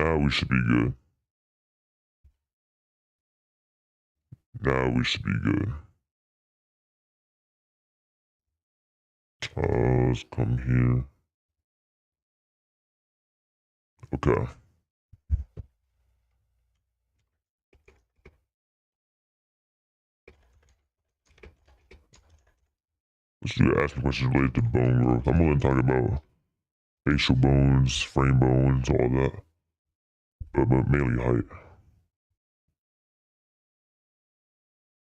Now we should be good. Now we should be good. Let's come here. Okay. Let's do asking questions related to bone growth. I'm going to talk about facial bones, frame bones, all that. But mainly height.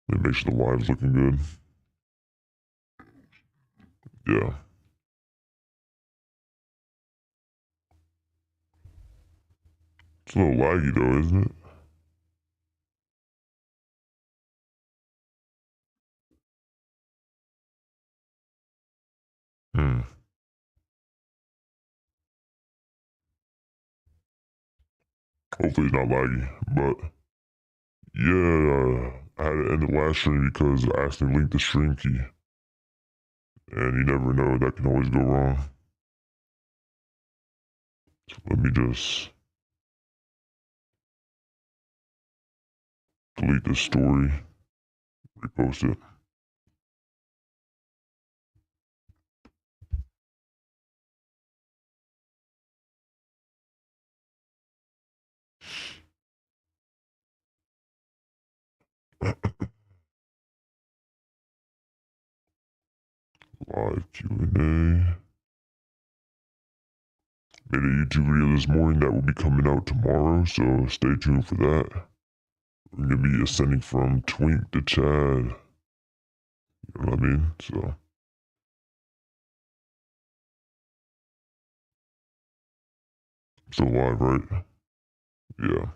Make sure the live's looking good. Yeah. It's a little laggy though, isn't it? Hmm. Hopefully it's not laggy. But yeah, I had to end the last stream because I accidentally linked the stream key. And you never know, that can always go wrong. So let me just delete this story, repost it. Live Q&A. Made a YouTube video this morning that will be coming out tomorrow, so stay tuned for that. We're gonna be ascending from Twink to Chad. You know what I mean? So I'm still live, right? Yeah.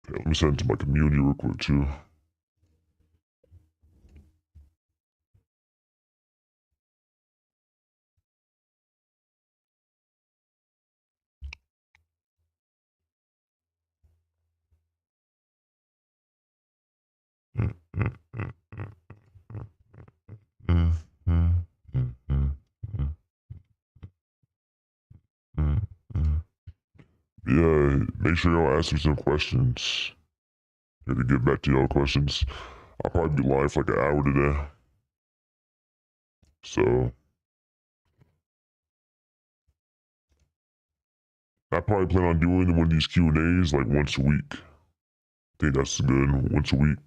Okay, let me send it to my community real quick too. Yeah, make sure y'all ask me some questions. Here to get back to y'all questions. I'll probably be live for like an hour today. So I probably plan on doing one of these Q&As like once a week. I think that's good. Once a week.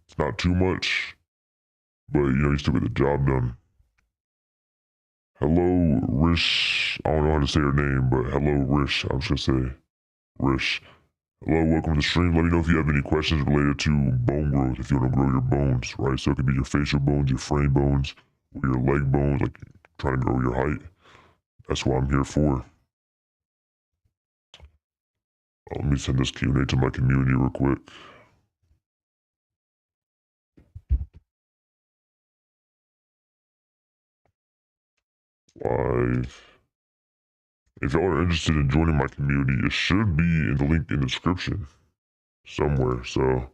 It's not too much, but you still get the job done. Hello, Rish. I don't know how to say her name, but hello, Rish. I'm just gonna say Rish. Hello, welcome to the stream. Let me know if you have any questions related to bone growth, if you want to grow your bones, right? So it could be your facial bones, your frame bones, or your leg bones, like trying to grow your height. That's what I'm here for. Let me send this Q&A to my community real quick. Live. If y'all are interested in joining my community, it should be in the link in the description somewhere. So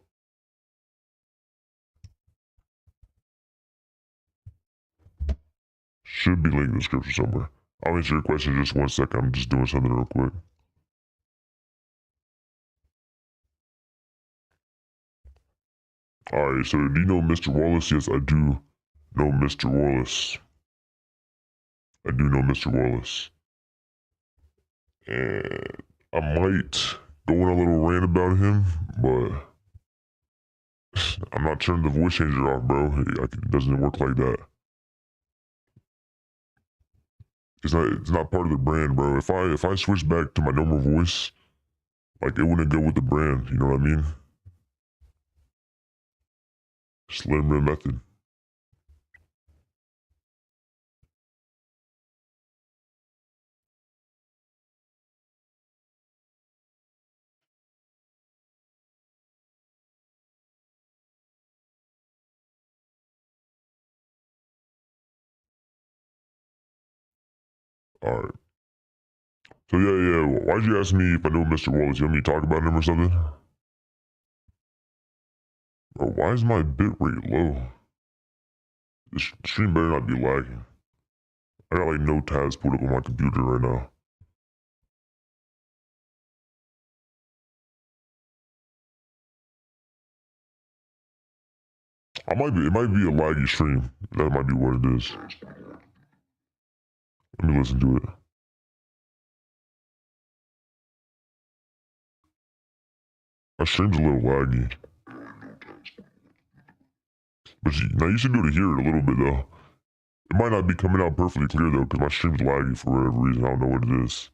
should be linked in the description somewhere. I'll answer your question in just 1 second. I'm just doing something real quick. Alright, so do you know Mr. Wallace? Yes, I do know Mr. Wallace. I do know Mr. Wallace. And I might go on a little rant about him, but I'm not turning the voice changer off, bro. It doesn't work like that. It's not part of the brand, bro. If I switch back to my normal voice, like it wouldn't go with the brand, you know what I mean? Slim Rim method. Alright. So yeah. Why'd you ask me if I know Mr. Wallace? You want me to talk about him or something? Bro, why is my bitrate low? This stream better not be lagging. I got like no tabs put up on my computer right now. It might be a laggy stream. That might be what it is. Let me listen to it. My stream's a little laggy. But now you should be able to hear it a little bit though. It might not be coming out perfectly clear though, because my stream's laggy for whatever reason. I don't know what it is.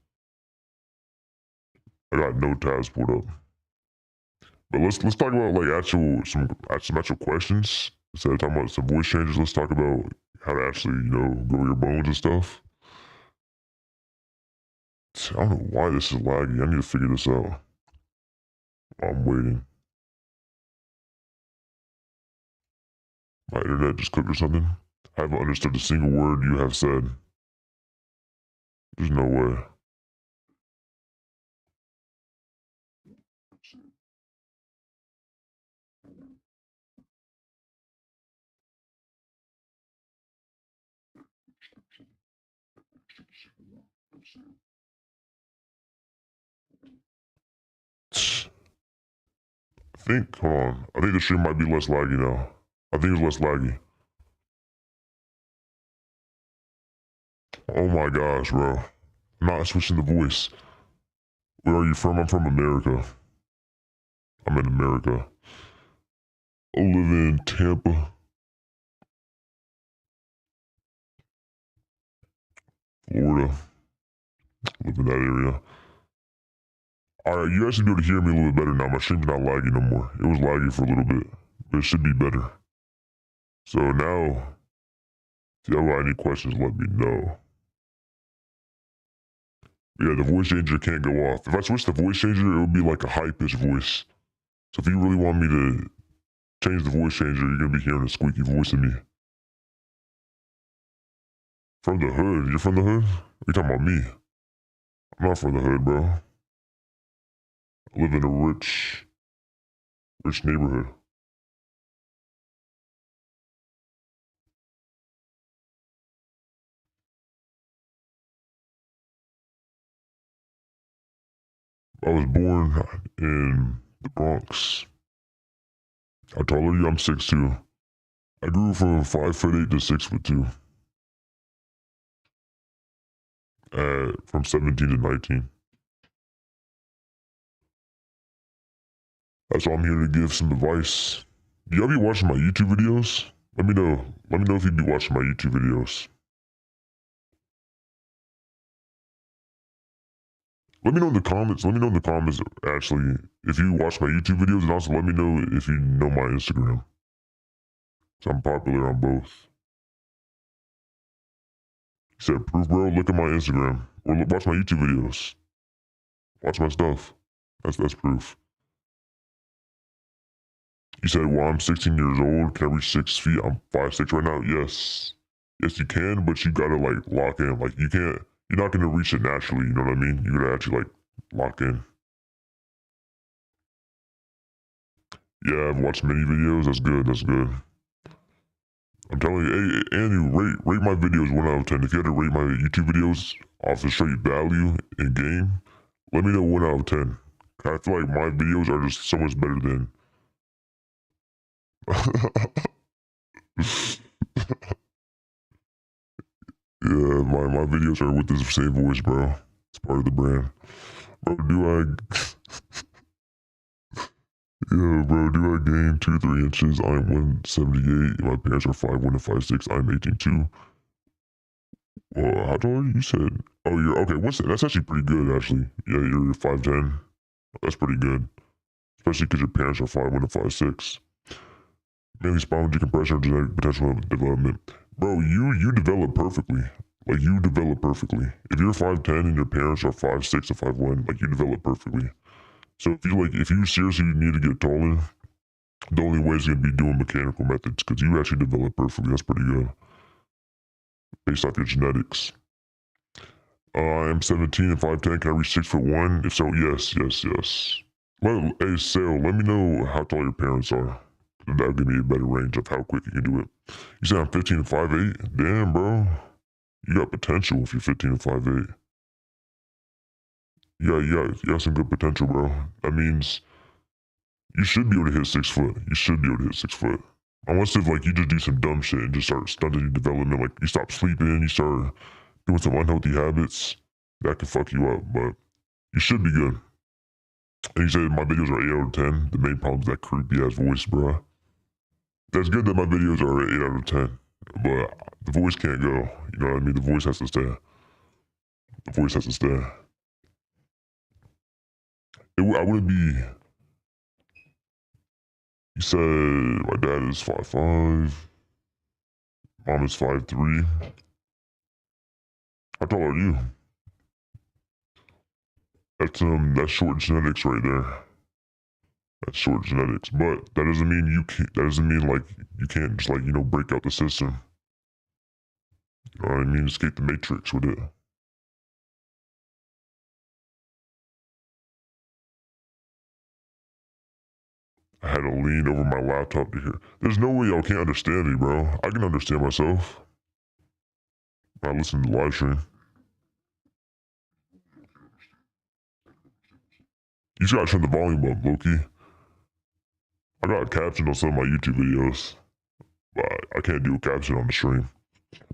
I got no tabs pulled up. But let's talk about like some actual questions instead of talking about some voice changes. Let's talk about how to actually grow your bones and stuff. I don't know why this is laggy. I need to figure this out. I'm waiting. My internet just clicked or something. I haven't understood a single word you have said. There's no way. Hold on. I think the stream might be less laggy now. I think it's less laggy. Oh my gosh, bro. I'm not switching the voice. Where are you from? I'm from America. I'm in America. I live in Tampa, Florida. I live in that area. Alright, you guys should be able to hear me a little bit better now. My stream's not laggy no more. It was laggy for a little bit, but it should be better. So now, if y'all got any questions, let me know. Yeah, the voice changer can't go off. If I switch the voice changer, it would be like a high-pitched voice. So if you really want me to change the voice changer, you're going to be hearing a squeaky voice in me. From the hood? You're from the hood? You're talking about me. I'm not from the hood, bro. I live in a rich neighborhood. I was born in the Bronx. How tall are you? I'm 6'2". I grew from 5'8" to 6'2". From 17 to 19. That's why I'm here to give some advice. Do y'all be watching my YouTube videos? Let me know. Let me know if you be watching my YouTube videos. Let me know in the comments. Let me know in the comments, actually, if you watch my YouTube videos, and also let me know if you know my Instagram. So I'm popular on both. You said proof, bro? Look at my Instagram. Or watch my YouTube videos. Watch my stuff. That's proof. You said, well, I'm 16 years old. Can I reach 6 feet? I'm 5'6" right now. Yes. Yes, you can, but you gotta, like, lock in. Like, you can't, you're not gonna reach it naturally, you know what I mean? You gotta actually, like, lock in. Yeah, I've watched many videos. That's good. That's good. I'm telling you, hey, Andy, rate my videos 1 out of 10. If you had to rate my YouTube videos off the straight value in game, let me know 1 out of 10. I feel like my videos are just so much better than. Yeah, my videos are with this same voice, bro. It's part of the brand. Bro, do I gain 2-3 inches? I'm 178. My parents are 5'1" and 5'6". I'm 18 too. Well, how tall are you? You said, oh, you're okay. That's actually pretty good, actually. Yeah, you're 5'10". That's pretty good, especially because your parents are 5'1" and 5'6". Mainly spinal decompression or genetic potential development. Bro, you develop perfectly. Like, you develop perfectly. If you're 5'10" and your parents are 5'6" or 5'1", like, you develop perfectly. So if you seriously need to get taller, the only way is going to be doing mechanical methods, because you actually develop perfectly. That's pretty good. Based off your genetics. I am 17 and 5'10". Can I reach 6'1"? If so, yes. Hey, Sale, let me know how tall your parents are. That'll give me a better range of how quick you can do it. You said I'm 15 and 5'8"? Damn, bro. You got potential if you're 15 and 5'8". You got some good potential, bro. That means you should be able to hit 6 foot. You should be able to hit 6 foot. Unless if like you just do some dumb shit and just start stunting your development, like you stop sleeping, you start doing some unhealthy habits, that can fuck you up. But you should be good. And you said my videos are 8 out of 10. The main problem is that creepy ass voice, bro. That's good that my videos are 8 out of 10, but the voice can't go. You know what I mean? The voice has to stay. The voice has to stay. I wouldn't be. You said my dad is 5'5", mom is 5'3". How tall are you? That's short genetics right there. That's short genetics, but that doesn't mean you can't. That doesn't mean like you can't just like break out the system. You know what I mean? Escape the matrix with it. I had to lean over my laptop to hear. There's no way y'all can't understand me, bro. I can understand myself. I listen to the live stream. You just gotta turn the volume up, Loki. I got a caption on some of my YouTube videos, but I can't do a caption on the stream.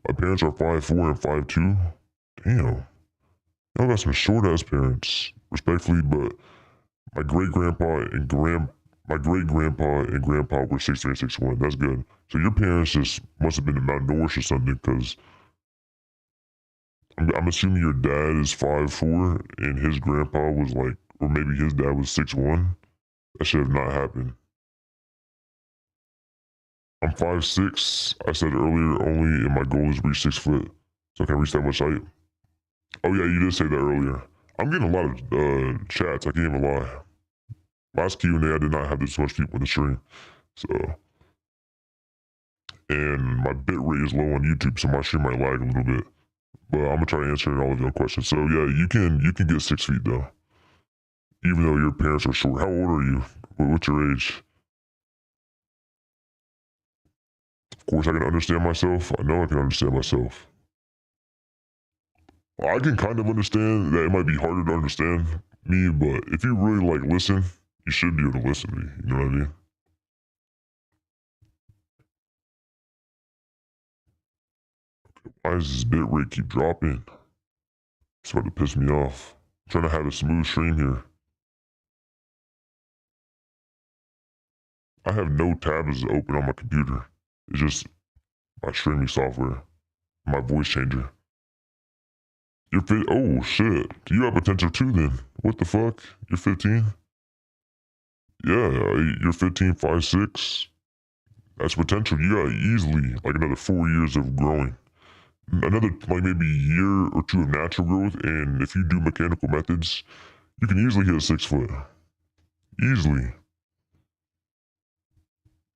My parents are 5'4" and 5'2". Damn. Y'all got some short ass parents, respectfully, but my great grandpa and grandpa were 6'3" and 6'1". That's good. So your parents just must have been malnourished or something, because I'm assuming your dad is 5'4" and his grandpa was like, or maybe his dad was 6'1". That should have not happened. I'm 5'6". I said earlier only, and my goal is to reach 6 foot. So can I reach that much height? Oh yeah, you did say that earlier. I'm getting a lot of chats. I can't even lie. Last Q&A, I did not have this much people in the stream. So, and my bit rate is low on YouTube, so my stream might lag a little bit. But I'm gonna try to answer all of your questions. So yeah, you can get 6 feet though, even though your parents are short. How old are you? What's your age? Of course, I can understand myself. I know I can understand myself. Well, I can kind of understand that it might be harder to understand me, but if you really like listen, you should be able to listen to me. You know what I mean? Why does this bit rate keep dropping? It's about to piss me off. I'm trying to have a smooth stream here. I have no tabs open on my computer. It's just my streaming software, my voice changer. Oh shit. You have potential too then. What the fuck? You're 15? Yeah, you're 15, 5'6". That's potential. You got easily like another 4 years of growing. Another like maybe a year or two of natural growth, and if you do mechanical methods, you can easily hit 6 foot. Easily.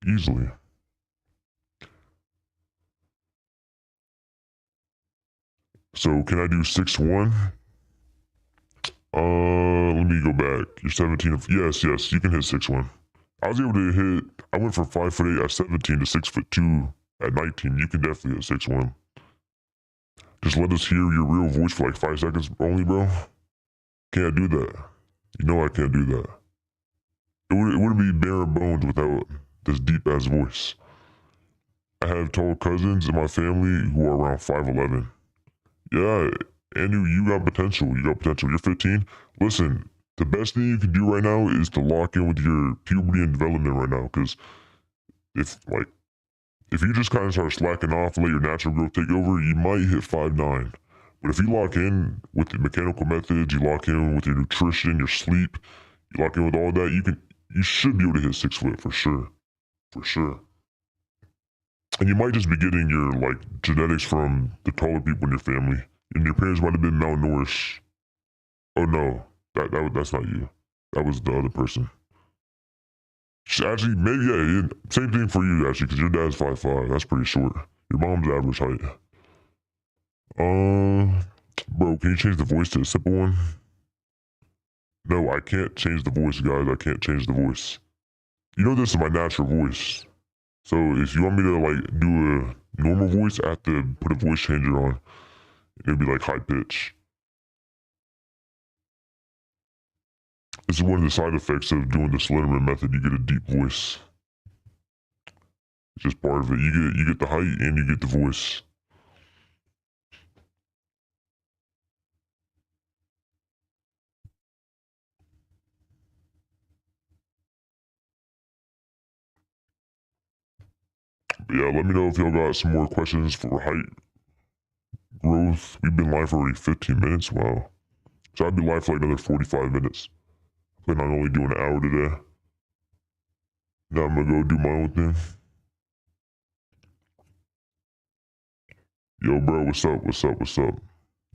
Easily. So can I do 6'1"? Let me go back. You're 17. Yes, you can hit 6'1". I was able to hit. I went from 5'8" at 17 to 6'2" at 19. You can definitely hit 6'1". Just let us hear your real voice for like 5 seconds only, bro. Can't do that. You know I can't do that. It wouldn't be bare bones without this deep ass voice. I have tall cousins in my family who are around 5'11". Yeah, and you got potential. You got potential. You're 15. Listen, the best thing you can do right now is to lock in with your puberty and development right now. Because if you just kind of start slacking off and let your natural growth take over, you might hit 5'9". But if you lock in with the mechanical methods, you lock in with your nutrition, your sleep, you lock in with all that, you should be able to hit 6 foot for sure. For sure. And you might just be getting your like genetics from the taller people in your family. And your parents might have been malnourished. Oh no, that's not you. That was the other person. Actually, maybe yeah, same thing for you actually, because your dad's 5'5". That's pretty short. Your mom's average height. Bro, can you change the voice to a simple one? No, I can't change the voice, guys. I can't change the voice. You know this is my natural voice. So if you want me to like do a normal voice, I have to put a voice changer on. It'll be like high pitch. This is one of the side effects of doing the Slenderman method. You get a deep voice. It's just part of it. You get the height and you get the voice. But yeah, let me know if y'all got some more questions for height growth. We've been live for already 15 minutes. Wow. So I'll be live for like another 45 minutes. I plan on only doing an hour today. Now I'm gonna go do my own thing. Yo, bro, what's up? What's up? What's up?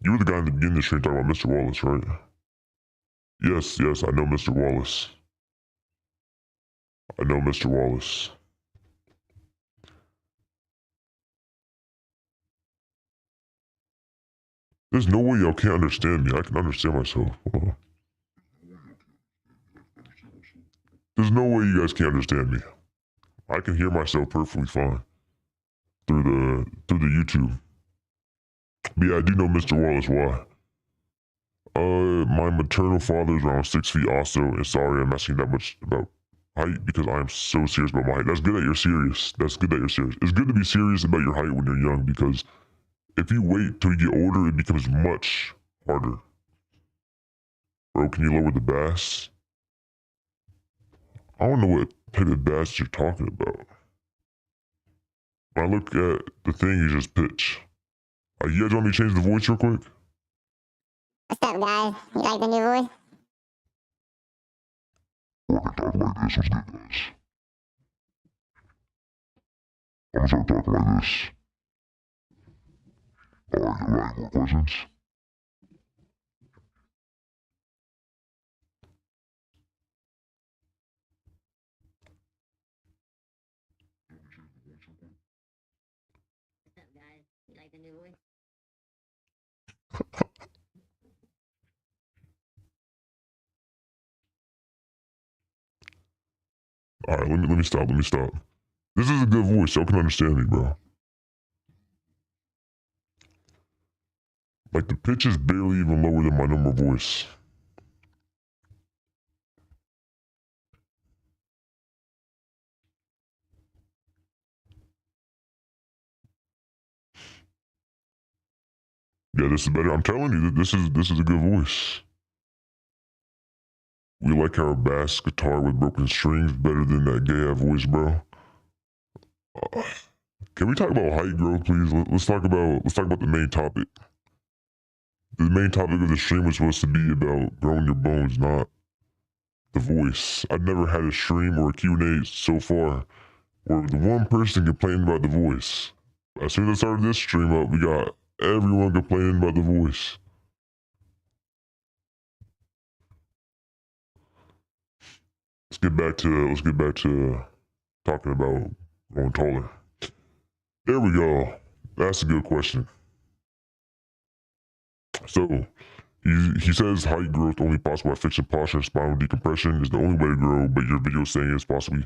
You were the guy in the beginning of the stream talking about Mr. Wallace, right? Yes, I know Mr. Wallace. I know Mr. Wallace. There's no way y'all can't understand me. I can understand myself. There's no way you guys can't understand me. I can hear myself perfectly fine through the YouTube. But yeah, I do know Mr. Wallace. Why? My maternal father is around 6 feet also, and sorry I'm asking that much about height because I am so serious about my height. That's good that you're serious. That's good that you're serious. It's good to be serious about your height when you're young because if you wait till you get older, it becomes much harder. Bro, can you lower the bass? I don't know what type of bass you're talking about. When I look at the thing, you just pitch. You guys want me to change the voice real quick? What's up, guys? You like the new voice? I can talk like this. Let's get this. I'm gonna start talking like this. Alright, you got more questions? What's up, guys? You like the new voice? Alright, let me stop. This is a good voice. Y'all can understand me, bro. Like the pitch is barely even lower than my normal voice. Yeah, this is better. I'm telling you, this is a good voice. We like our bass guitar with broken strings better than that gay ass voice, bro. Can we talk about height growth, please? Let's talk about the main topic. The main topic of the stream was supposed to be about growing your bones, not the voice. I've never had a stream or a Q&A so far where the one person complaining about the voice. As soon as I started this stream up, we got everyone complaining about the voice. Let's get back to talking about growing taller. There we go. That's a good question. So he says height growth only possible by fixing posture and spinal decompression is the only way to grow, but your video saying it's possibly.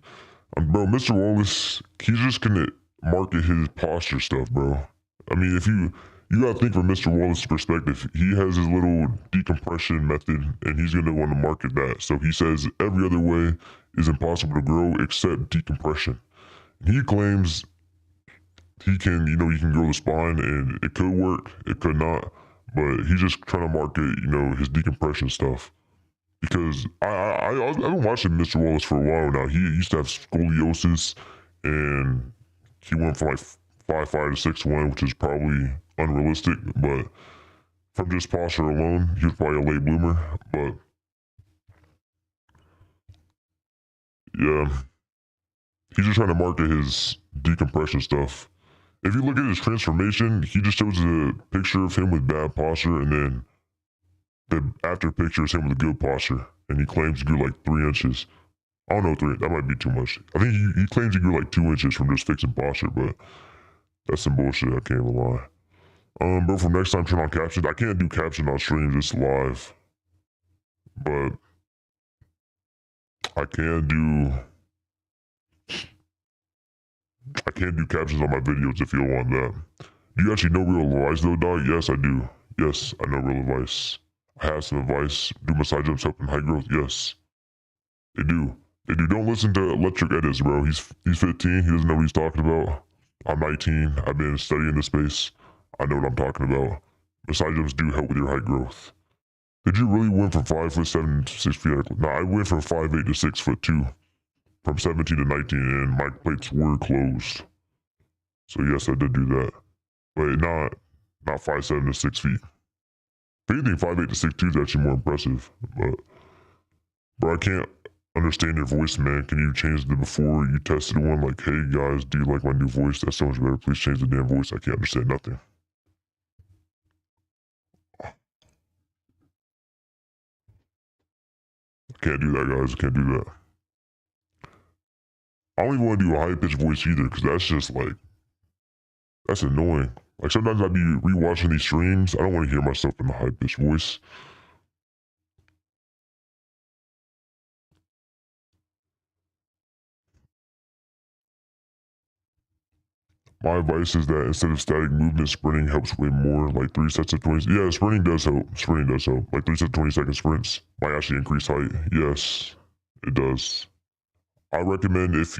Bro, Mr. Wallace, he's just gonna market his posture stuff, bro. I mean, if you gotta think from Mr. Wallace's perspective, he has his little decompression method, and he's gonna want to market that. So he says every other way is impossible to grow except decompression. He claims he can, you can grow the spine, and it could work, it could not, but he's just trying to market, his decompression stuff. Because I've been watching Mr. Wallace for a while now. He used to have scoliosis, and he went from like 5'5" to 6'1", which is probably unrealistic, but from just posture alone, he was probably a late bloomer. But yeah, he's just trying to market his decompression stuff. If you look at his transformation, he just shows a picture of him with bad posture, and then the after picture is him with good posture, and he claims he grew like 3 inches. I don't know, 3, that might be too much. I think he claims he grew like 2 inches from just fixing posture, but that's some bullshit, I can't even lie. But for next time, turn on captions. I can't do captions on stream, just live. But I can do captions on my videos if you want that. Do you actually know real advice though, dog? Yes, I do. Yes, I know real advice. I have some advice. Do my side jumps help in height growth? Yes, they do. Hey, dude, don't listen to Electric Edis, bro. He's 15. He doesn't know what he's talking about. I'm 19. I've been studying this space. I know what I'm talking about. Side jumps do help with your height growth. Did you really win from 5'7" to 6 feet? No, I went from 5'8" to 6'2", from 17 to 19, and my plates were closed. So yes, I did do that, but not 5'7" to 6 feet. If anything, 5'8" to 6'2" is actually more impressive. But I can't understand your voice, man. Can you change the before you tested one? Like, hey guys, do you like my new voice? That's so much better. Please change the damn voice. I can't understand nothing. Can't do that, guys. Can't do that. I don't even want to do a high-pitched voice either, because that's just like, that's annoying. Like, sometimes I'd be rewatching these streams. I don't want to hear myself in a high-pitched voice. My advice is that instead of static movement, sprinting helps way more. Like 3 sets of 20. Yeah, sprinting does help. Sprinting does help. Like 3 sets of 20-second sprints might actually increase height. Yes, it does. I recommend if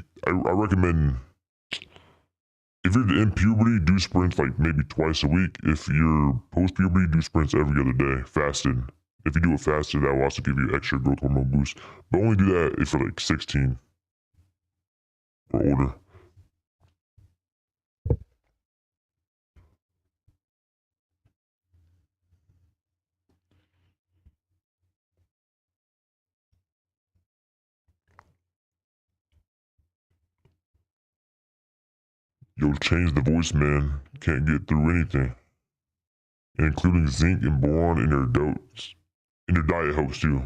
you're in puberty, do sprints like maybe twice a week. If you're post-puberty, do sprints every other day, fasted. If you do it faster, that will also give you extra growth hormone boost. But only do that if you're like 16 or older. You'll change the voice, man. Can't get through anything. Including zinc and boron in your dose. In your diet helps too.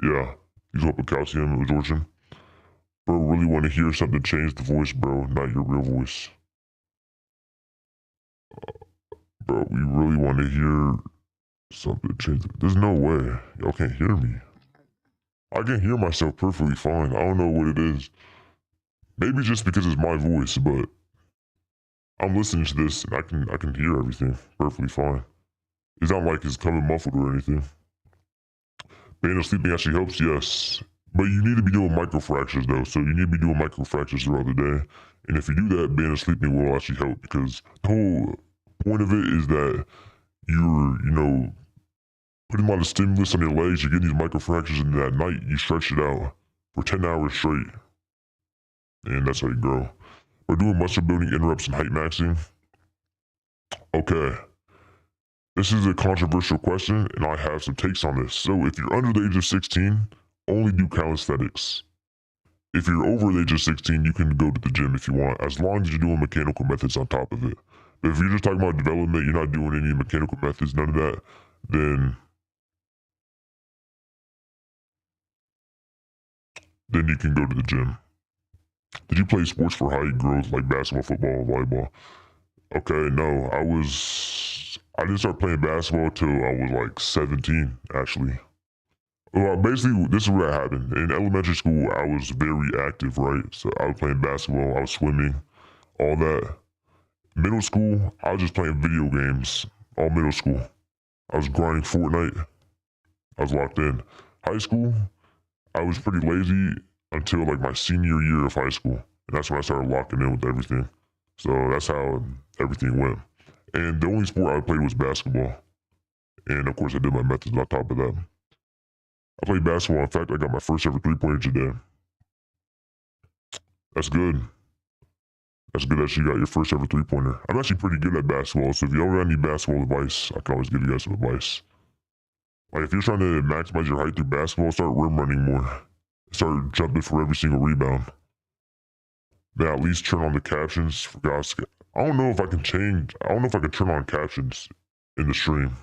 Yeah, these help with calcium absorption. Bro, really want to hear something change the voice, bro, not your real voice. Bro, we really want to hear something change. There's no way. Y'all can't hear me. I can hear myself perfectly fine. I don't know what it is. Maybe just because it's my voice, but I'm listening to this and I can hear everything perfectly fine. It's not like it's coming muffled or anything. Band of sleeping actually helps, yes. But you need to be doing microfractures though, so you need to be doing microfractures throughout the day. And if you do that, band of sleeping will actually help because the whole point of it is that you're, putting a lot of stimulus on your legs, you get these microfractures, and at night you stretch it out for 10 hours straight. And that's how you grow. We're doing muscle building interrupts and height maxing. Okay. This is a controversial question, and I have some takes on this. So if you're under the age of 16, only do calisthenics. If you're over the age of 16, you can go to the gym if you want, as long as you're doing mechanical methods on top of it. But if you're just talking about development, you're not doing any mechanical methods, none of that, then you can go to the gym. Did you play sports for height growth like basketball, football, volleyball? Okay, no, I didn't start playing basketball till I was like 17, actually. Well, basically, this is what happened. In elementary school, I was very active, right? So I was playing basketball, I was swimming, all that. Middle school, I was just playing video games all middle school. I was grinding Fortnite. I was locked in. High school, I was pretty lazy until like my senior year of high school. And that's when I started locking in with everything. So that's how everything went. And the only sport I played was basketball. And of course, I did my methods on top of that. I played basketball. In fact, I got my first ever three-pointer today. That's good. That's good that you got your first ever three-pointer. I'm actually pretty good at basketball, so if you ever got any basketball advice, I can always give you guys some advice. Like, if you're trying to maximize your height through basketball, start rim running more. Start jumping for every single rebound. Then at least turn on the captions for God's sake. I don't know if I can turn on captions in the stream.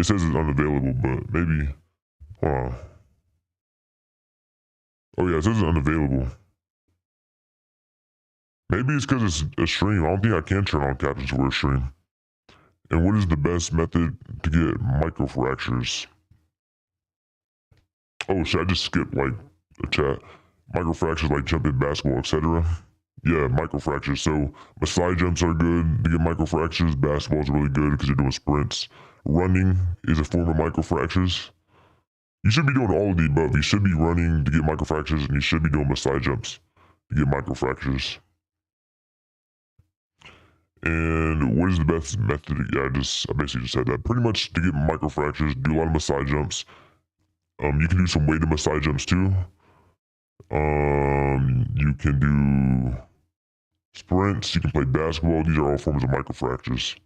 It says it's unavailable, but maybe, hold on. Oh yeah, it says it's unavailable. Maybe it's because it's a stream. I don't think I can turn on captions for a stream. And what is the best method to get microfractures? Oh, should I just skip like the chat? Microfractures like jumping, basketball, etc. Yeah, microfractures. So my side jumps are good to get microfractures. Basketball is really good because you're doing sprints. Running is a form of microfractures. You should be doing all of the above. You should be running to get microfractures, and you should be doing my side jumps to get microfractures. And what is the best method? Yeah, I basically just said that. Pretty much to get microfractures, do a lot of massage jumps. You can do some weighted massage jumps too. You can do sprints. You can play basketball. These are all forms of microfractures.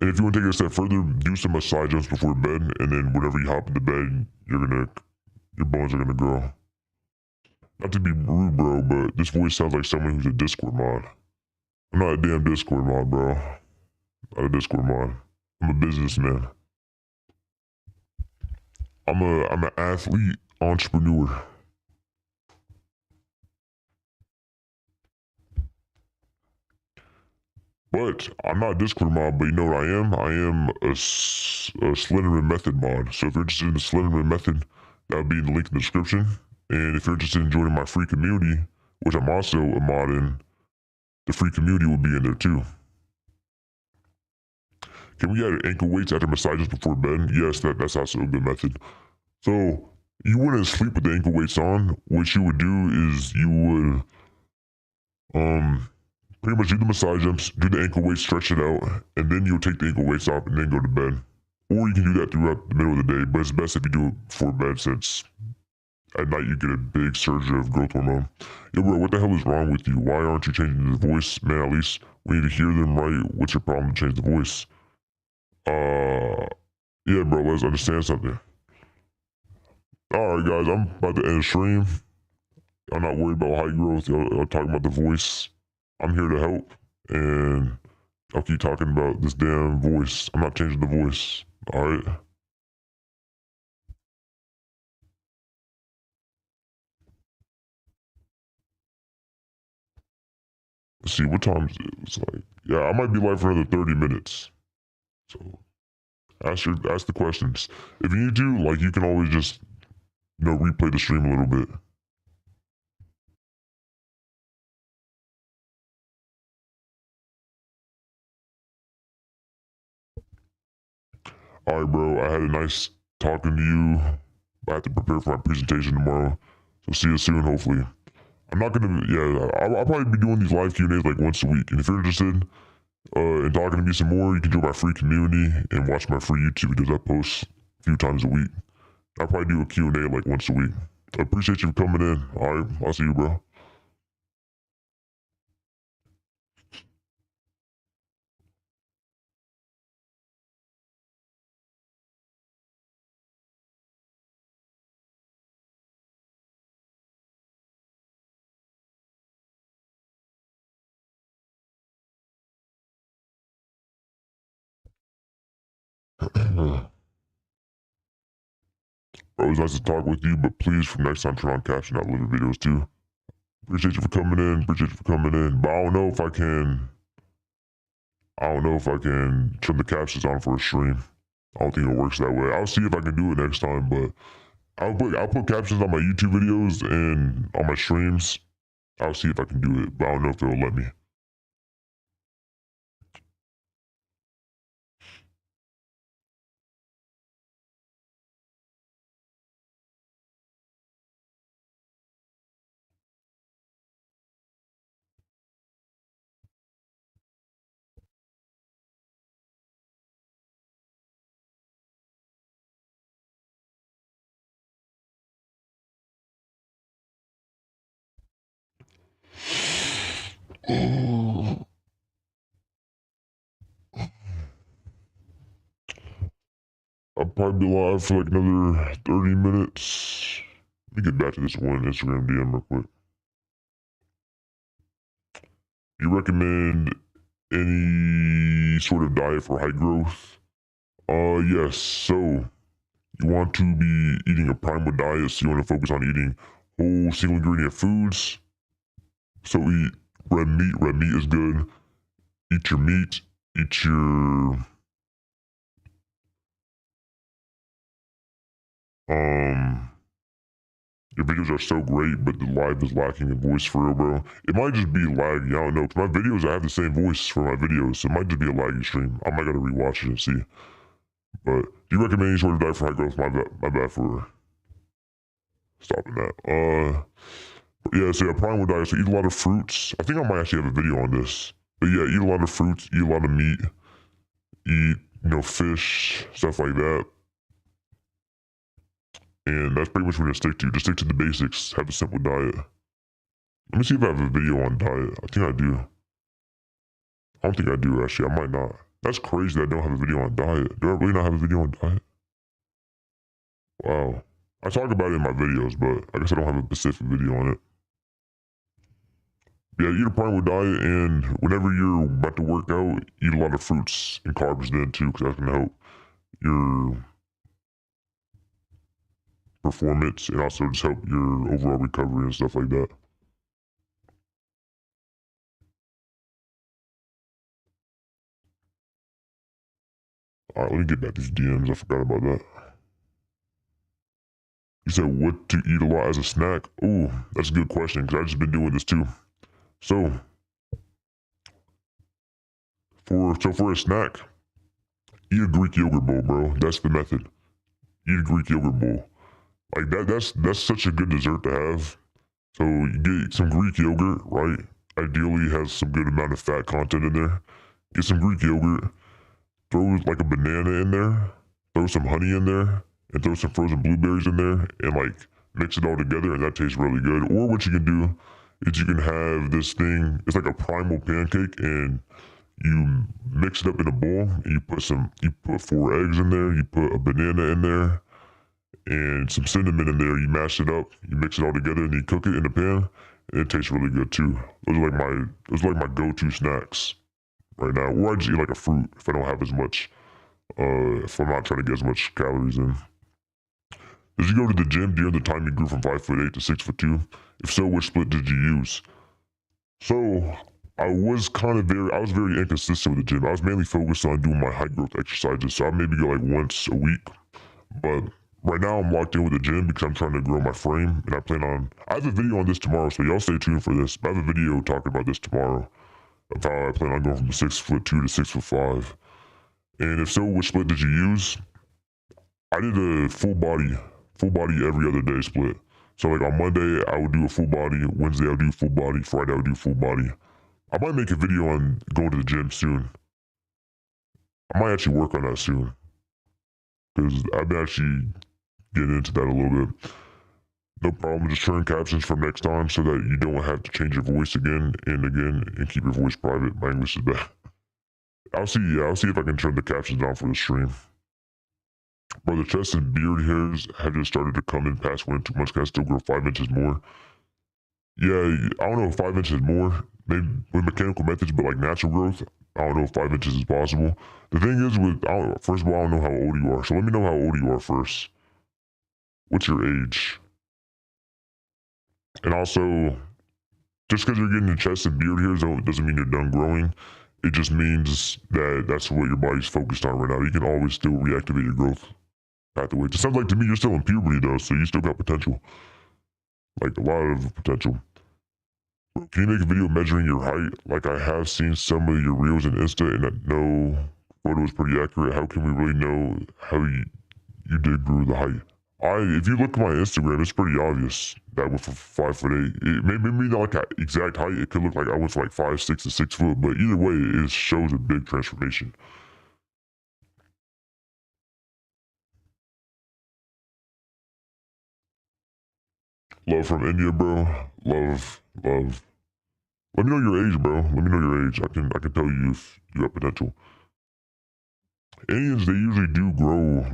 And if you want to take it a step further, do some massage jumps before bed, and then whenever you hop into bed, your bones are gonna grow. Not to be rude, bro, but this voice sounds like someone who's a Discord mod. I'm not a damn Discord mod, bro. Not a Discord mod. I'm a businessman. I'm an athlete entrepreneur. But I'm not a Discord mod, but you know what I am? I am a Slenderman Method mod. So if you're interested in the Slenderman Method, that would be in the link in the description. And if you're interested in joining my free community, which I'm also a mod in, the free community will be in there too. Can we add ankle weights after massages before bed? Yes, that's also a good method. So you wouldn't sleep with the ankle weights on. What you would do is you would pretty much do the massage jumps, do the ankle weights, stretch it out, and then you'll take the ankle weights off and then go to bed. Or you can do that throughout the middle of the day, but it's best if you do it before bed since at night you get a big surge of growth hormone. Yo, bro, what the hell is wrong with you? Why aren't you changing the voice? Man, at least we need to hear them right. What's your problem to change the voice? Yeah, bro, let's understand something. Alright, guys, I'm about to end the stream. I'm not worried about height growth. Y'all talking about the voice. I'm here to help, and I'll keep talking about this damn voice. I'm not changing the voice. Alright? Let's see, what time is it? It's like, yeah, I might be live for another 30 minutes. So, ask the questions. If you need to, like, you can always just, replay the stream a little bit. Alright, bro, I had a nice talking to you. I have to prepare for my presentation tomorrow. So see you soon, hopefully. I'm not gonna, I'll probably be doing these live Q&As like once a week. And if you're interested in talking to me some more, you can join my free community and watch my free YouTube videos I post a few times a week. I'll probably do a Q&A like once a week. I appreciate you for coming in. Alright, I'll see you, bro. Bro, it was nice to talk with you, but please, from next time, turn on caption out little videos too. Appreciate you for coming in. But I don't know if I can turn the captions on for a stream. I don't think it works that way. I'll see if I can do it next time, but I'll put captions on my YouTube videos and on my streams. I'll see if I can do it, but I don't know if it'll let me. I'll probably be live for like another 30 minutes. Let me get back to this one Instagram DM real quick. You recommend any sort of diet for height growth? Yes. So you want to be eating a primal diet, so you want to focus on eating whole single ingredient foods. So eat red meat. Red meat is good. Eat your meat. Eat your videos are so great, but the live is lacking in voice for real, bro. It might just be laggy. I don't know. 'Cause my videos, I have the same voice for my videos, so it might just be a laggy stream. I might gotta rewatch it and see. But do you recommend any sort of diet for high growth? My bad for stopping that. Yeah, so yeah, primal diet. So eat a lot of fruits. I think I might actually have a video on this. But yeah, eat a lot of fruits, eat a lot of meat, eat, fish, stuff like that. And that's pretty much what I'm gonna stick to. Just stick to the basics. Have a simple diet. Let me see if I have a video on diet. I think I do. I don't think I do actually. I might not. That's crazy that I don't have a video on diet. Do I really not have a video on diet? Wow. I talk about it in my videos, but I guess I don't have a specific video on it. Yeah, eat a primal diet, and whenever you're about to work out, eat a lot of fruits and carbs then too, because that's gonna help your performance and also just help your overall recovery and stuff like that. All right, let me get back these DMs. I forgot about that. You said what to eat a lot as a snack? Ooh, that's a good question because I've just been doing this too. So for a snack, eat a Greek yogurt bowl, bro. That's the method. Eat a Greek yogurt bowl. Like that's such a good dessert to have. So you get some Greek yogurt, right? Ideally has some good amount of fat content in there. Get some Greek yogurt, throw like a banana in there, throw some honey in there, and throw some frozen blueberries in there, and like mix it all together, and that tastes really good. Or what you can do is you can have this thing. It's like a primal pancake, and you mix it up in a bowl. And you put 4 eggs in there. You put a banana in there, and some cinnamon in there. You mash it up. You mix it all together, and you cook it in a pan. And it tastes really good too. Those are like my go-to snacks right now. Or I just eat like a fruit if I don't have as much. If I'm not trying to get as much calories in. Did you go to the gym during the time you grew from 5'8" to 6'2"? If so, which split did you use? So I was very inconsistent with the gym. I was mainly focused on doing my high growth exercises. So I maybe go like once a week. But right now I'm locked in with the gym because I'm trying to grow my frame, and I have a video on this tomorrow, so y'all stay tuned for this. But I have a video talking about this tomorrow of how I plan on going from 6'2" to 6'5". And if so, which split did you use? I did a full body every other day split. So like on Monday I would do a full body, Wednesday I would do full body, Friday I would do full body. I might make a video on going to the gym soon. I might actually work on that soon because I've been actually getting into that a little bit. No problem, just turn captions from next time so that you don't have to change your voice again and keep your voice private. My English is bad. I'll see if I can turn the captions on for the stream. Bro, the chest and beard hairs have just started to come in past 1 2 months. Can I still grow 5 inches more? Yeah, I don't know if 5 inches more, maybe with mechanical methods, but like natural growth, I don't know if 5 inches is possible. The thing is, first of all, I don't know how old you are, so let me know how old you are first. What's your age? And also, just because you're getting the chest and beard hairs doesn't mean you're done growing. It just means that that's what your body's focused on right now. You can always still reactivate your growth pathway. It sounds like to me you're still in puberty though, so you still got potential. Like a lot of potential. Can you make a video measuring your height? Like I have seen some of your reels in Insta, and I know photo is pretty accurate. How can we really know how you did grow the height? If you look at my Instagram, it's pretty obvious that I went from 5'8". It maybe not like an exact height. It could look like I went from like 5'6" to 6 foot, but either way, it shows a big transformation. Love from India, bro. Love, love. Let me know your age, bro. Let me know your age. I can tell you if you have potential. Indians, they usually do grow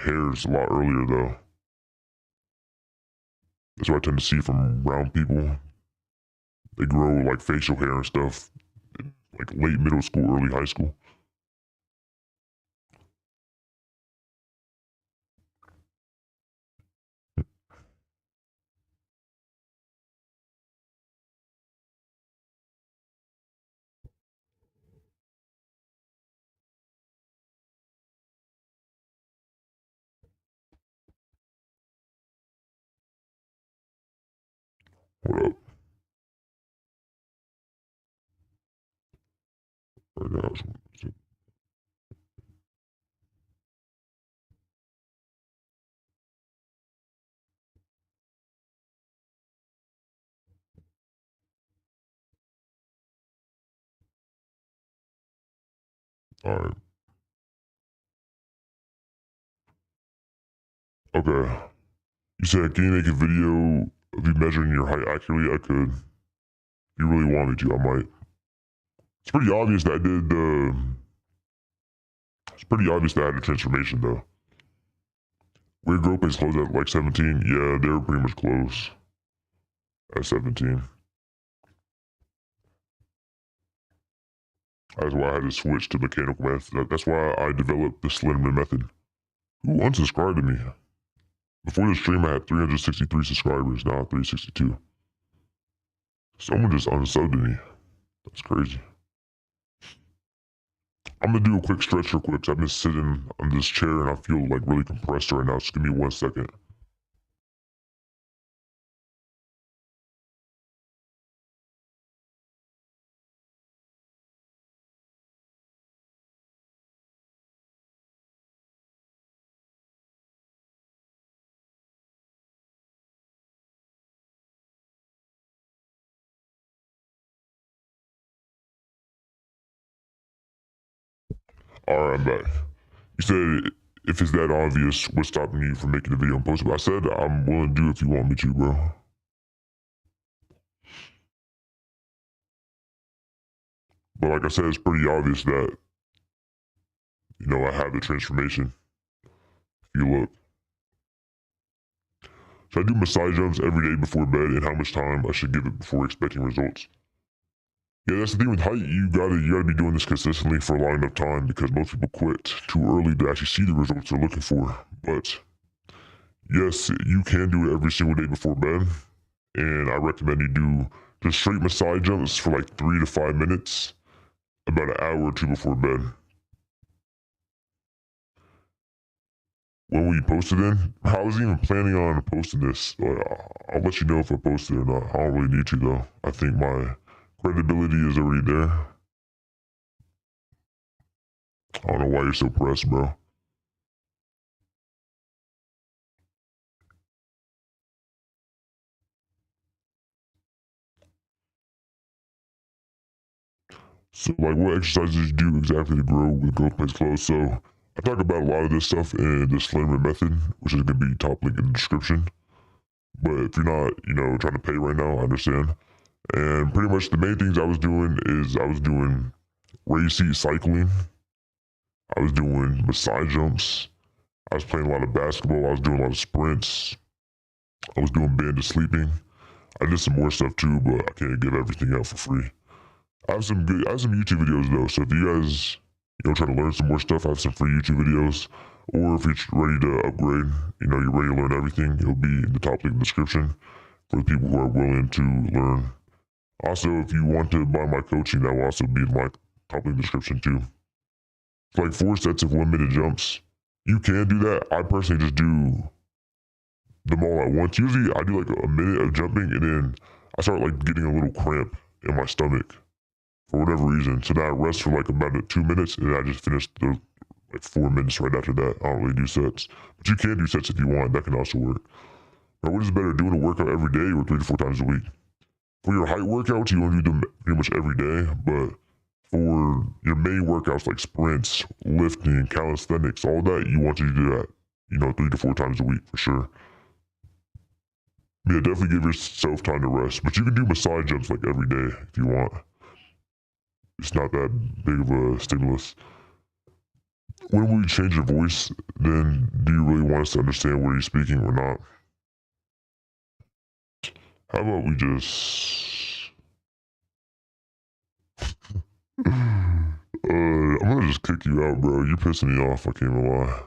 hairs a lot earlier though. That's what I tend to see from brown people. They grow like facial hair and stuff like late middle school, early high school. What up? Right now, Alright. Okay. You said, can you make a video of you measuring your height accurately? I could. If you really want me to, I might. It's pretty obvious that I did it's pretty obvious that I had a transformation though. Weird girl plays close at like 17. Yeah, they were pretty much close at 17. That's why I had to switch to mechanical math. That's why I developed the Slenderman method. Who unsubscribed to me? Before the stream, I had 363 subscribers. Now 362. Someone just unsubbed to me. That's crazy. I'm gonna do a quick stretch real quick. 'Cause I've been sitting on this chair and I feel like really compressed right now. Just give me 1 second. Alright, I'm back. You said if it's that obvious, what's stopping you from making the video and posting it? I said I'm willing to do it if you want me to, bro. But like I said, it's pretty obvious that, I have the transformation. If you look. Should I do massage jumps every day before bed, and how much time I should give it before expecting results? Yeah, that's the thing with height. You gotta be doing this consistently for a long enough time because most people quit too early to actually see the results they're looking for. But yes, you can do it every single day before bed, and I recommend you do just straight massage jumps for like 3 to 5 minutes, about an hour or two before bed. When will you post it in? I was even planning on posting this. I'll let you know if I post it or not. I don't really need to though. I think my credibility is already there. I don't know why you're so pressed, bro. So, like, what exercises you do exactly to grow with growth plates close? So, I talk about a lot of this stuff in the Slenderman method, which is going to be top link in the description. But if you're not, trying to pay right now, I understand. And pretty much the main things I was doing is I was doing raised seat cycling. I was doing massage jumps. I was playing a lot of basketball. I was doing a lot of sprints. I was doing banded sleeping. I did some more stuff too, but I can't give everything out for free. I have some YouTube videos though. So if you guys, try to learn some more stuff, I have some free YouTube videos. Or if you're ready to upgrade, you're ready to learn everything, it'll be in the top link in the description for the people who are willing to learn. Also, if you want to buy my coaching, that will also be in my top link in the description too. It's like 4 sets of 1 minute jumps. You can do that. I personally just do them all at once. Usually I do like a minute of jumping and then I start like getting a little cramp in my stomach for whatever reason. So then I rest for like about 2 minutes and then I just finish the like 4 minutes right after that. I don't really do sets. But you can do sets if you want. That can also work. But what is better, doing a workout every day or 3 to 4 times a week? For your height workouts, you want to do them pretty much every day. But for your main workouts like sprints, lifting, calisthenics, all that, you want to do that, 3 to 4 times a week for sure. Yeah, definitely give yourself time to rest. But you can do massage jumps like every day if you want. It's not that big of a stimulus. When will you change your voice? Then do you really want us to understand what you're speaking or not? How about we just... I'm gonna just kick you out, bro. You're pissing me off, I can't even lie.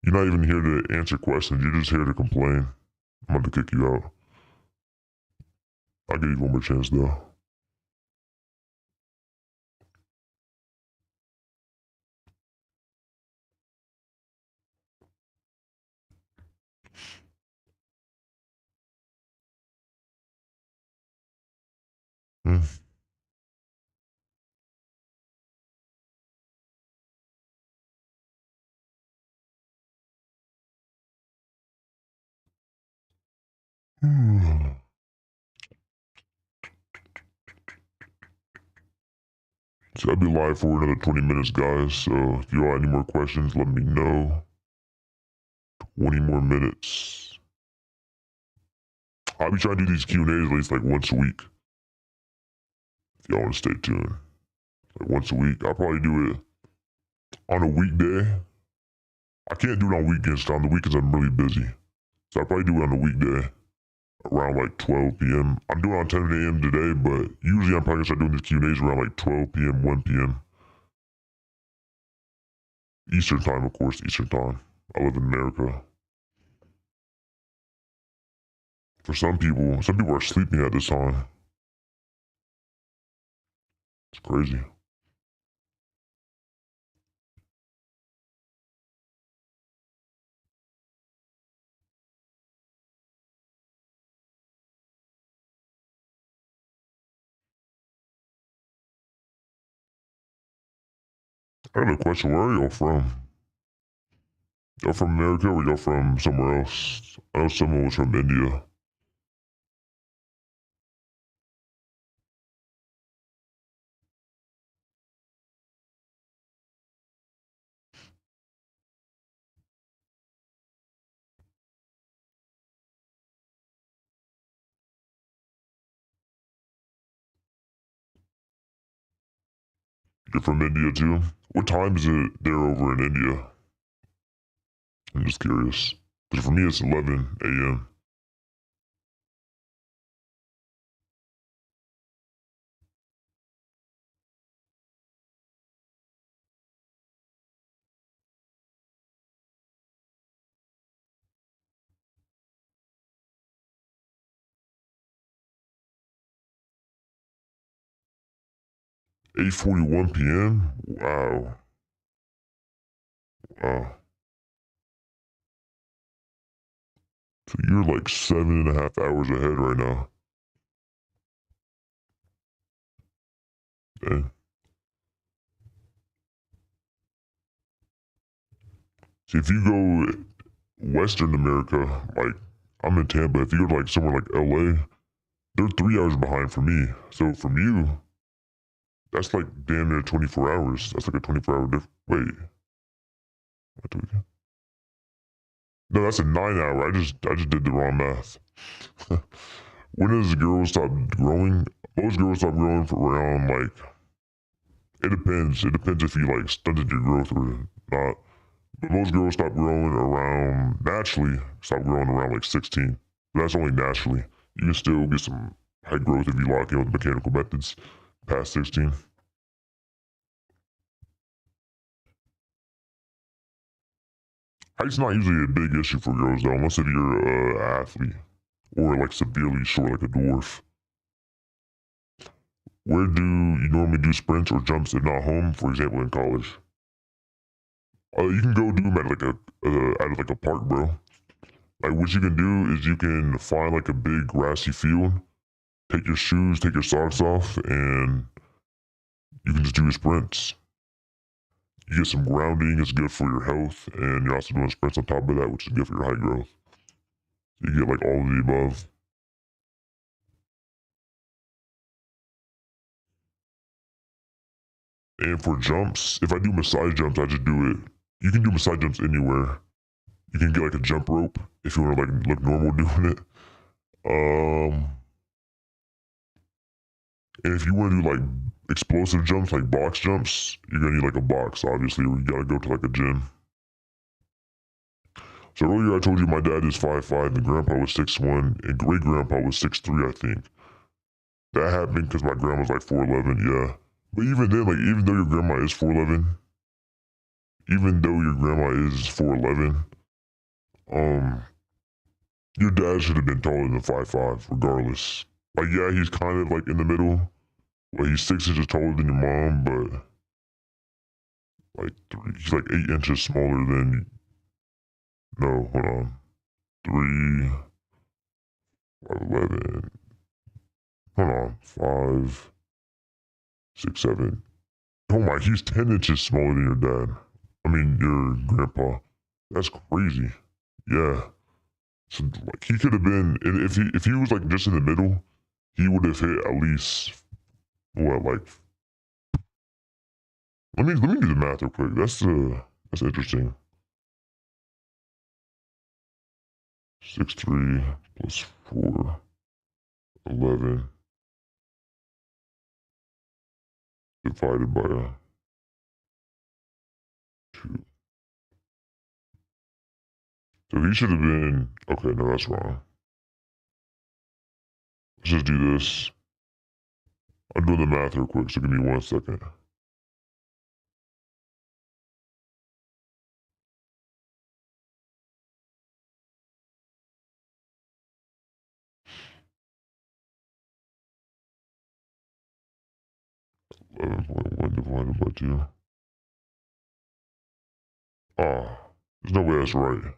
You're not even here to answer questions. You're just here to complain. I'm about to kick you out. I'll give you one more chance, though. Hmm. So I'll be live for another 20 minutes, guys. So if you all have any more questions, let me know. 20 more minutes. I'll be trying to do these Q&As at least like once a week. If y'all want to stay tuned. Like once a week. I'll probably do it on a weekday. I can't do it on weekends. On the weekends I'm really busy. So I'll probably do it on a weekday around like 12 p.m. I'm doing it on 10 a.m. today, but usually I'm probably going to start doing these Q&As around like 12 p.m., 1 p.m. Eastern time, of course, Eastern time. I live in America. For some people are sleeping at this time. It's crazy. I have a question. Where are y'all from? Y'all from America or y'all from somewhere else? I know someone was from India. You're from India too? What time is it there over in India? I'm just curious. Because for me it's 11 a.m. 8:41 p.m.? Wow. Wow. So you're like 7.5 hours ahead right now. Dang. See, if you go Western America, like I'm in Tampa, if you go to like somewhere like LA, they're 3 hours behind for me. So from you, that's like damn near 24 hours. That's like a 24-hour difference. Wait, what do we get? No, that's a 9 hour. I just did the wrong math. When does a girl stop growing? Most girls stop growing for around like, it depends. It depends if you like stunted your growth or not. But most girls stop growing around, naturally stop growing around like 16. But that's only naturally. You can still get some height growth if you lock in with mechanical methods past 16. Height's not usually a big issue for girls though, unless if you're an athlete or like severely short like a dwarf. Where do you normally do sprints or jumps if not home, for example, in college? You can go do them at like a park, bro. Like what you can do is you can find like a big grassy field, take your shoes, take your socks off, and you can just do your sprints. You get some grounding, it's good for your health, and you're also doing sprints on top of that, which is good for your height growth. You get like all of the above. And for jumps, if I do massage jumps, I just do it. You can do massage jumps anywhere. You can get like a jump rope if you want to like look normal doing it. And if you want to do like explosive jumps, like box jumps, you're gonna need like a box, obviously, or you gotta go to like a gym. So earlier I told you my dad is 5'5", and grandpa was 6'1", and great grandpa was 6'3", I think. That happened because my grandma's like 4'11", yeah. But even then, like even though your grandma is 4'11", even though your grandma is 4'11", um, your dad should have been taller than 5'5", regardless. Like yeah, he's kind of like in the middle. Well, he's 6 inches taller than your mom, but he's like 8 inches smaller than. No, hold on. 3, 5'11". Hold on, 5, 6, 7. Oh my, he's 10 inches smaller than your dad. I mean, your grandpa. That's crazy. Yeah. So like he could have been, and if he was like just in the middle, he would have hit at least what like Let me do the math real quick. That's interesting. 6, 3 plus 4, 11 divided by 2. So he should have been, okay, no, that's wrong. Let's just do this. I'm doing the math real quick, so give me 1 second. $11.1 divided by 2. Ah, there's no way that's right.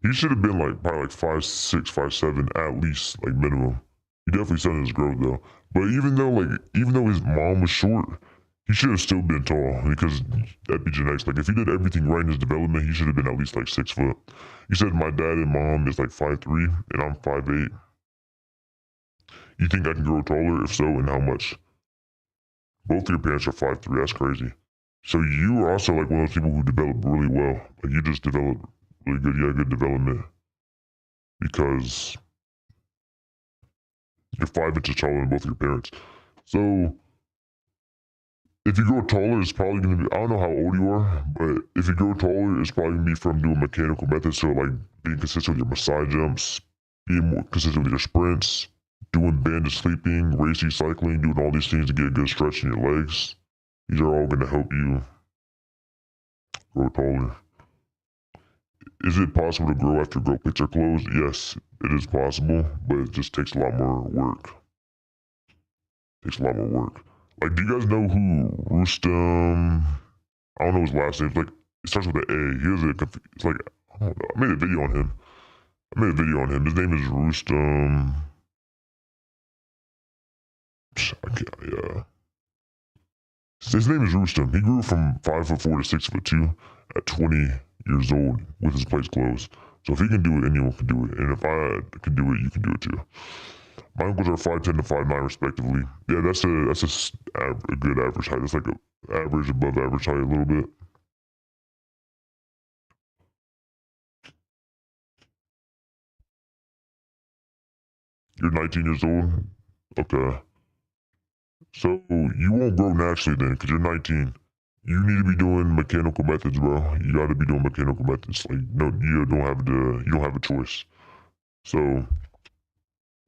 He should have been like probably like 5'6", 5'7", at least, like minimum. He definitely stunted his growth though. But even though his mom was short, he should have still been tall because epigenetics. Like if he did everything right in his development, he should have been at least like 6 foot. You said my dad and mom is like 5'3", and I'm 5'8". You think I can grow taller? If so, and how much? Both your parents are 5'3". That's crazy. So you are also like one of those people who develop really well. Like you just develop really good. You have good development because you're 5 inches taller than both your parents. So if you grow taller, it's probably going to be, I don't know how old you are, but if you grow taller, it's probably going to be from doing mechanical methods. So like being consistent with your side jumps, being more consistent with your sprints, doing banded sleeping, racing, cycling, doing all these things to get a good stretch in your legs. These are all going to help you grow taller. Is it possible to grow after growth plates are closed? Yes, it is possible, but it just takes a lot more work. Takes a lot more work. Like, do you guys know who Rustam? I don't know his last name. It's like it starts with an A. He has a. It's like I don't know. I made a video on him. His name is Rustam. I can't. Yeah. His name is Rustam. He grew from 5'4" to 6'2" at 20 years old with his plates closed. So if he can do it, anyone can do it. And if I can do it, you can do it too. My uncles are 5'10" to 5'9" respectively. Yeah, that's a good average height. That's like a average above average height a little bit. You're 19 years old? Okay. So you won't grow naturally then because you're 19. You need to be doing mechanical methods, bro. You got to be doing mechanical methods. Like no, you don't have a choice. So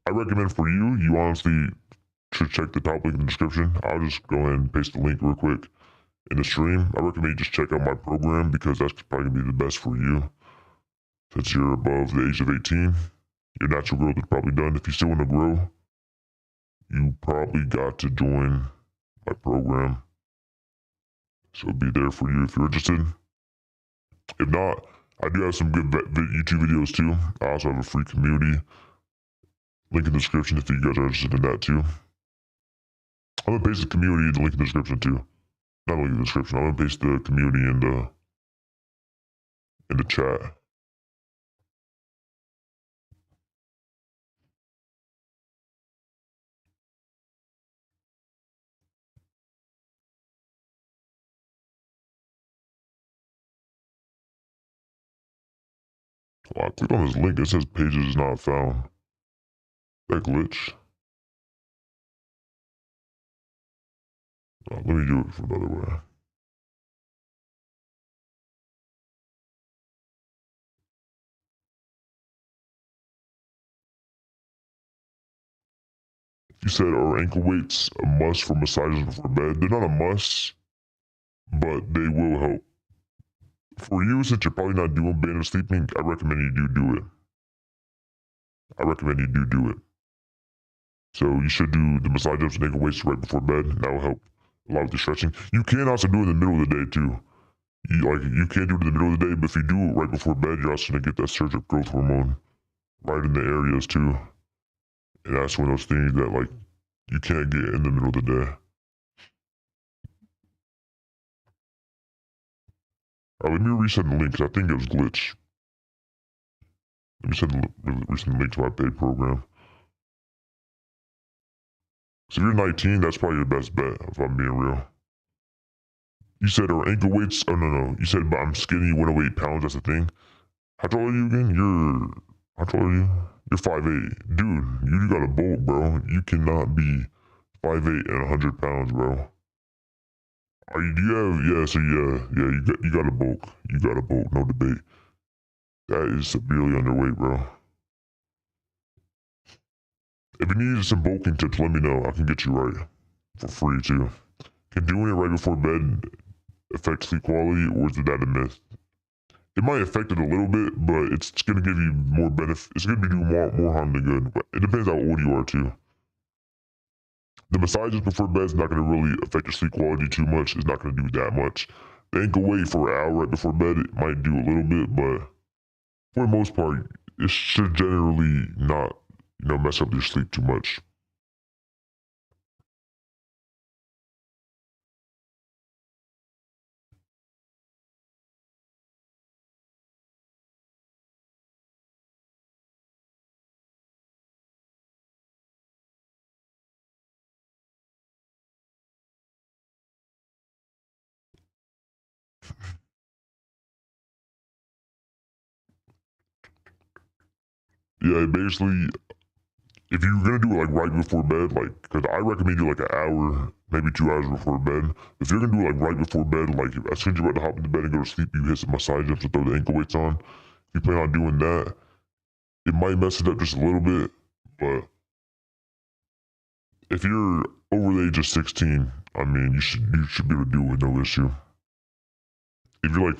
I recommend for you, you honestly should check the top link in the description. I'll just go ahead and paste the link real quick in the stream. I recommend you just check out my program because that's probably gonna be the best for you. Since you're above the age of 18, your natural growth is probably done. If you still want to grow, you probably got to join my program. So it'll be there for you if you're interested. If not, I do have some good YouTube videos too. I also have a free community. Link in the description if you guys are interested in that too. I'm gonna paste the community in the link in the description too. Not link in the description. I'm gonna paste the community in the chat. Oh, I clicked on this link. It says pages is not found. That glitch. Let me do it from another way. You said are ankle weights a must for massages before bed? They're not a must, but they will help. For you, since you're probably not doing banded sleeping, I recommend you do it. I recommend you do it. So you should do the massage ups and ankle weights right before bed. That will help a lot with the stretching. You can also do it in the middle of the day too. You can't do it in the middle of the day, but if you do it right before bed, you're also gonna get that surge of growth hormone right in the areas too. And that's one of those things that like you can't get in the middle of the day. Let me resend the link because I think it was glitched. Let me resend the link to my paid program. So if you're 19, that's probably your best bet, if I'm being real. You said our ankle weights. Oh no. You said but I'm skinny, 108 pounds. That's the thing. How tall are you again? How tall are you? You're 5'8". Dude, you got a bulk, bro. You cannot be 5'8" and 100 pounds, bro. Are you? Do you have? Yeah. So yeah. You got a bulk. You got a bulk. No debate. That is severely underweight, bro. If you need some bulking tips, let me know. I can get you right for free too. Can doing it right before bed affect sleep quality, or is that a myth? It might affect it a little bit, but it's gonna give you more benefit. It's gonna be doing more harm than good. But it depends how old you are too. The massages before bed is not gonna really affect your sleep quality too much. It's not gonna do that much. The ankle weight for an hour right before bed, it might do a little bit, but for the most part, it should generally not, mess up your sleep too much. Yeah, basically, if you're gonna do it like right before bed, like, because I recommend you like an hour, maybe 2 hours before bed. If you're gonna do it like right before bed, like as soon as you're about to hop into bed and go to sleep, you hit some massage ups to throw the ankle weights on. If you plan on doing that, it might mess it up just a little bit, but if you're over the age of 16, I mean, you should be able to do it with no issue. If you're like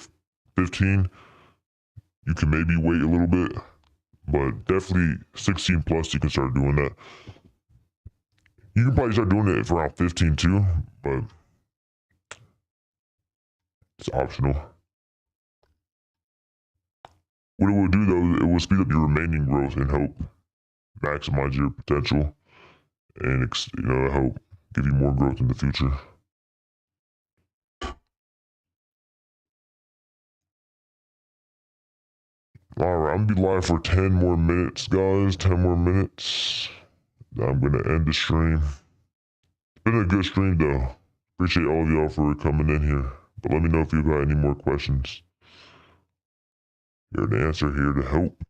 15, you can maybe wait a little bit, but definitely 16 plus, you can start doing that. You can probably start doing it for around 15 too, but it's optional. What it will do though, it will speed up your remaining growth and help maximize your potential and help give you more growth in the future. All right, I'm gonna be live for 10 more minutes, guys. 10 more minutes. I'm gonna end the stream. It's been a good stream though. Appreciate all of y'all for coming in here. But let me know if you got any more questions. Here to answer, here to help.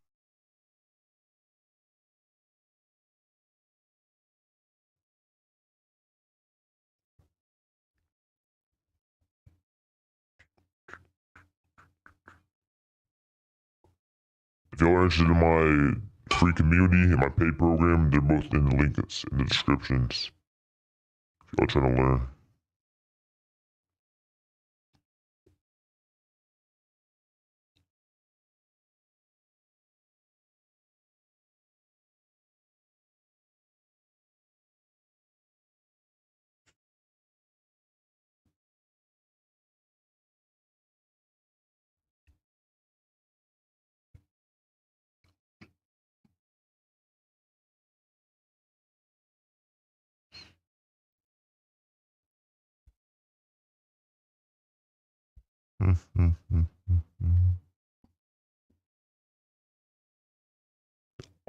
If y'all are interested in my free community and my paid program, they're both in the links in the descriptions. If y'all trying to learn.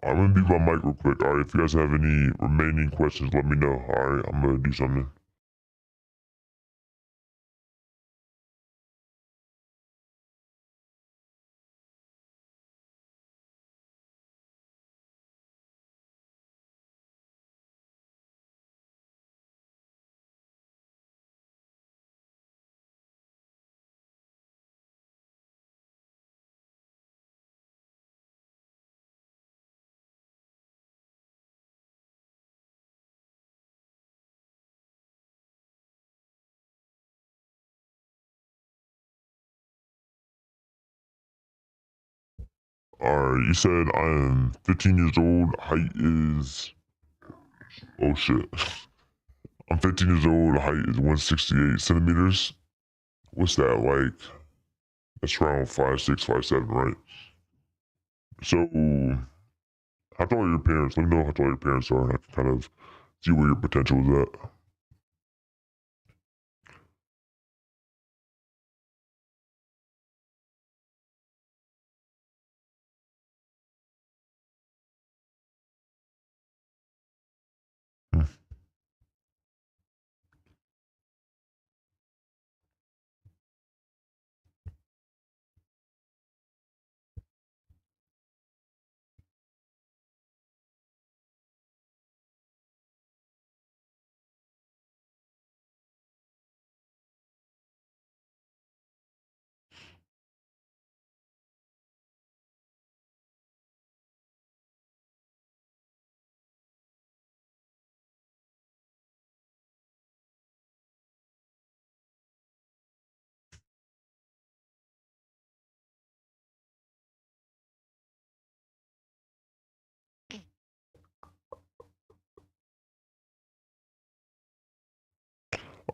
I'm gonna mute my mic real quick. All right, if you guys have any remaining questions, let me know. All right, I'm gonna do something. All right, you said I'm 15 years old. Height is, oh shit. I'm 15 years old. Height is 168 centimeters. What's that like? That's around 5'6", 5'7", right? So, how tall are your parents? Let me know how tall your parents are, and I can kind of see where your potential is at. Hmm.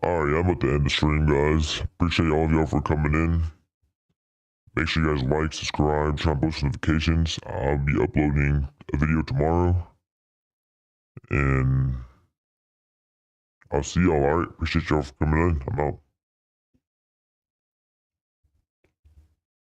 Alright, I'm about to end the stream, guys. Appreciate all of y'all for coming in. Make sure you guys like, subscribe, turn on post notifications. I'll be uploading a video tomorrow. And I'll see y'all, alright? Appreciate y'all for coming in. I'm out.